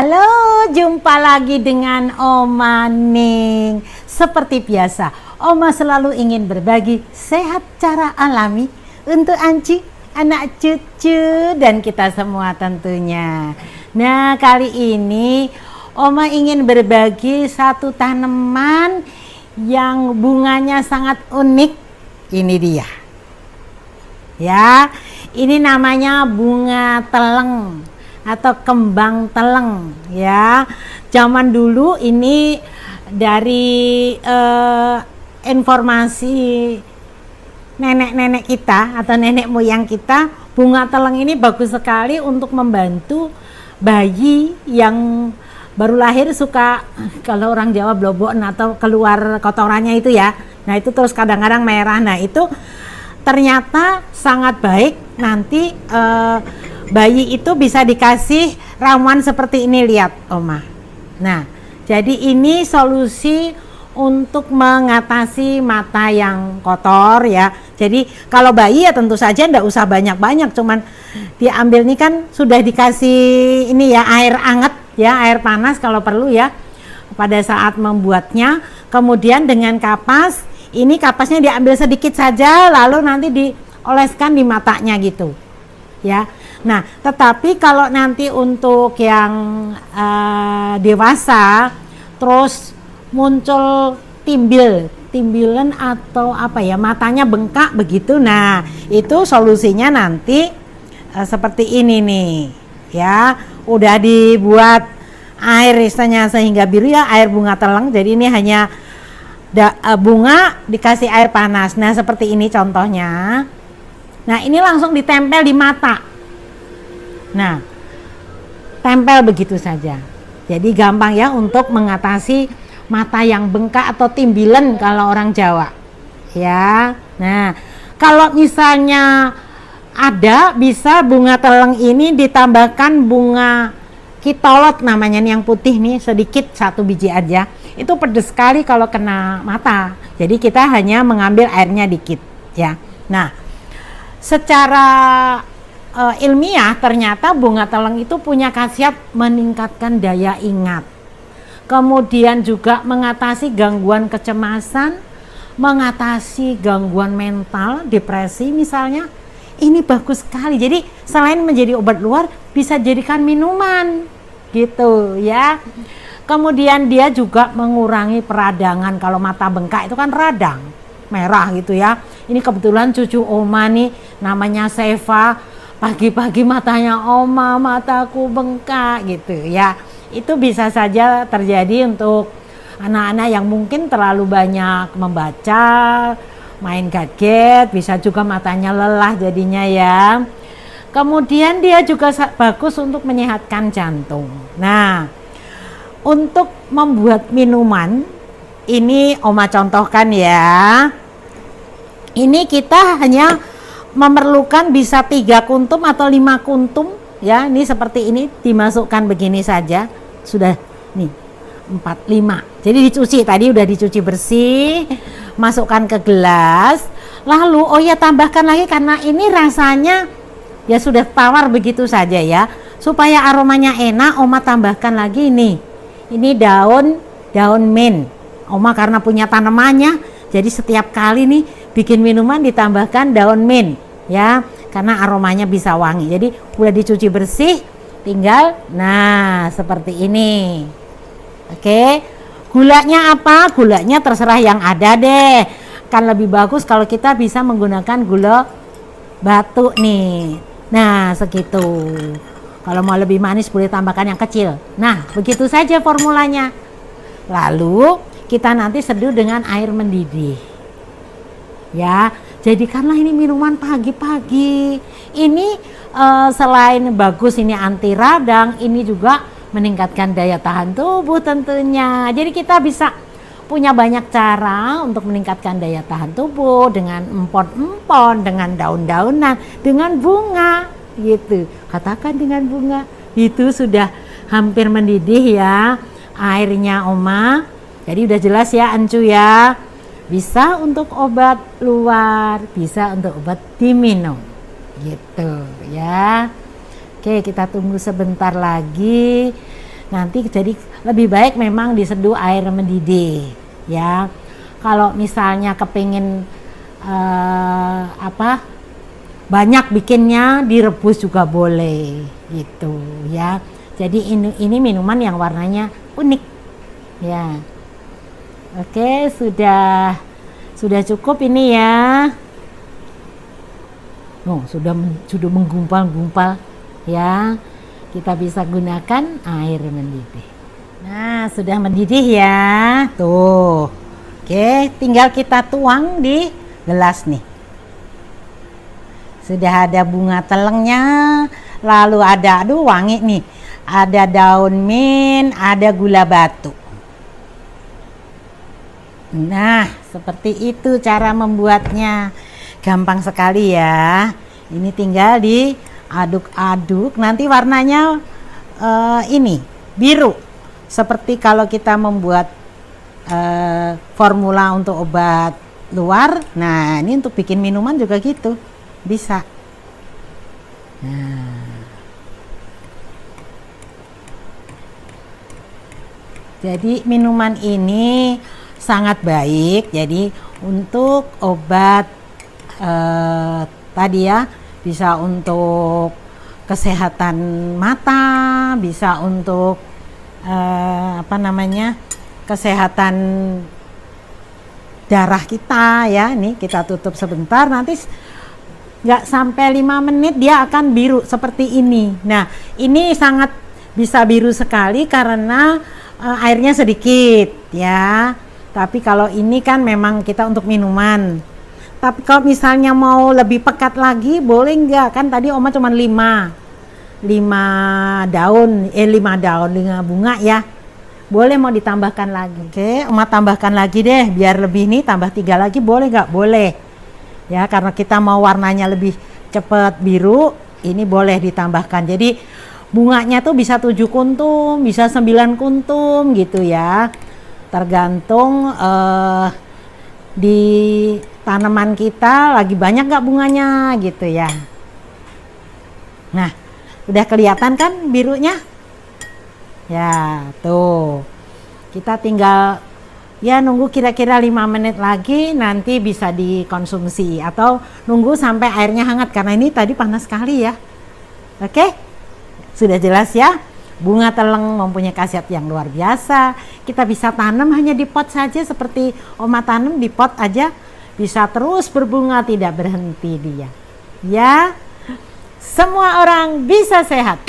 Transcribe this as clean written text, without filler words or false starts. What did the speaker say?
Halo, jumpa lagi dengan Oma Ning. Seperti biasa, Oma selalu ingin berbagi sehat cara alami untuk Anci, anak cucu, dan kita semua tentunya. Nah, kali ini Oma ingin berbagi satu tanaman yang bunganya sangat unik. Ini dia. Ya, ini namanya bunga teleng atau kembang teleng ya. Zaman dulu ini dari informasi nenek-nenek kita atau nenek moyang kita, bunga teleng ini bagus sekali untuk membantu bayi yang baru lahir, suka kalau orang Jawa blobon atau keluar kotorannya itu ya. Nah, itu terus kadang-kadang merah. Nah, itu ternyata sangat baik nanti bayi itu bisa dikasih ramuan seperti ini, lihat Oma. Nah, jadi ini solusi untuk mengatasi mata yang kotor ya. Jadi kalau bayi ya tentu saja enggak usah banyak-banyak, cuman diambil nih kan sudah dikasih ini ya, air anget ya, air panas kalau perlu ya pada saat membuatnya. Kemudian dengan kapas, ini kapasnya diambil sedikit saja lalu nanti dioleskan di matanya gitu ya. Nah, tetapi kalau nanti untuk yang dewasa terus muncul timbilan atau apa ya, matanya bengkak begitu, nah itu solusinya nanti seperti ini nih ya. Udah dibuat air istilahnya sehingga biru ya, air bunga teleng. Jadi ini hanya bunga dikasih air panas. Nah, seperti ini contohnya. Nah, ini langsung ditempel di mata. Nah, tempel begitu saja. Jadi gampang ya untuk mengatasi mata yang bengkak atau timbilan kalau orang Jawa. Ya. Nah, kalau misalnya ada, bisa bunga teleng ini ditambahkan bunga kitolot namanya nih, yang putih nih, sedikit, 1 biji aja. Itu pedes sekali kalau kena mata. Jadi kita hanya mengambil airnya dikit ya. Nah, secara ilmiah ternyata bunga teleng itu punya khasiat meningkatkan daya ingat, kemudian juga mengatasi gangguan kecemasan, mengatasi gangguan mental, depresi misalnya. Ini bagus sekali. Jadi selain menjadi obat luar, bisa jadikan minuman gitu ya. Kemudian dia juga mengurangi peradangan. Kalau mata bengkak itu kan radang merah gitu ya. Ini kebetulan cucu Oma nih, namanya Seva. Pagi-pagi matanya Oma, mataku bengkak gitu ya. Itu bisa saja terjadi untuk anak-anak yang mungkin terlalu banyak membaca, main gadget, bisa juga matanya lelah jadinya ya. Kemudian dia juga bagus untuk menyehatkan jantung. Nah, untuk membuat minuman ini Oma contohkan ya. Ini kita hanya memerlukan bisa 3 kuntum atau 5 kuntum ya. Ini seperti ini, dimasukkan begini saja. Sudah nih 4, 5. Jadi dicuci, tadi udah dicuci bersih, masukkan ke gelas. Lalu oh ya, tambahkan lagi karena ini rasanya ya sudah tawar begitu saja ya. Supaya aromanya enak, Oma tambahkan lagi nih. Ini daun mint. Oma karena punya tanamannya, jadi setiap kali nih bikin minuman ditambahkan daun mint ya, karena aromanya bisa wangi. Jadi udah dicuci bersih, tinggal nah seperti ini. Oke, gulanya apa? Gulanya terserah yang ada deh. Kan lebih bagus kalau kita bisa menggunakan gula batu nih. Nah, segitu. Kalau mau lebih manis boleh tambahkan yang kecil. Nah, begitu saja formulanya. Lalu kita nanti seduh dengan air mendidih. Ya, jadikanlah ini minuman pagi-pagi. Ini selain bagus, ini anti radang, ini juga meningkatkan daya tahan tubuh tentunya. Jadi kita bisa punya banyak cara untuk meningkatkan daya tahan tubuh dengan empon-empon, dengan daun-daunan, dengan bunga gitu. Katakan dengan bunga. Itu sudah hampir mendidih ya airnya Oma. Jadi udah jelas ya Ancu ya. Bisa untuk obat luar, bisa untuk obat diminum gitu ya. Oke, kita tunggu sebentar lagi. Nanti jadi lebih baik memang diseduh air mendidih ya. Kalau misalnya kepingin banyak bikinnya, direbus juga boleh gitu ya. Jadi ini minuman yang warnanya unik ya. Oke, sudah cukup ini ya. Sudah menggumpal-gumpal ya. Kita bisa gunakan air mendidih. Nah, sudah mendidih ya. Tuh. Oke, tinggal kita tuang di gelas nih. Sudah ada bunga telengnya, lalu ada, aduh wangi nih, ada daun mint, ada gula batu. Nah, seperti itu cara membuatnya. Gampang sekali ya. Ini tinggal diaduk-aduk, nanti warnanya ini biru. Seperti kalau kita membuat formula untuk obat luar. Nah, ini untuk bikin minuman juga gitu. Bisa. Nah. Jadi minuman ini sangat baik. Jadi untuk obat tadi ya, bisa untuk kesehatan mata, bisa untuk kesehatan darah kita ya. Nih kita tutup sebentar, nanti nggak sampai 5 menit dia akan biru seperti ini. Nah, ini sangat bisa biru sekali karena airnya sedikit ya. Tapi kalau ini kan memang kita untuk minuman. Tapi kalau misalnya mau lebih pekat lagi boleh nggak? Kan tadi Oma cuma 5 daun bunga ya. Boleh mau ditambahkan lagi. Oke, Oma tambahkan lagi deh biar lebih nih, tambah 3 lagi boleh nggak? Boleh. Ya, karena kita mau warnanya lebih cepat biru, ini boleh ditambahkan. Jadi bunganya tuh bisa 7 kuntum, bisa 9 kuntum gitu ya. Tergantung di tanaman kita lagi banyak nggak bunganya gitu ya. Nah, udah kelihatan kan birunya? Ya, tuh. Kita tinggal ya nunggu kira-kira 5 menit lagi, nanti bisa dikonsumsi atau nunggu sampai airnya hangat karena ini tadi panas sekali ya. Oke, sudah jelas ya. Bunga teleng mempunyai khasiat yang luar biasa. Kita bisa tanam hanya di pot saja, seperti Oma tanam di pot aja, bisa terus berbunga, tidak berhenti dia. Ya, semua orang bisa sehat.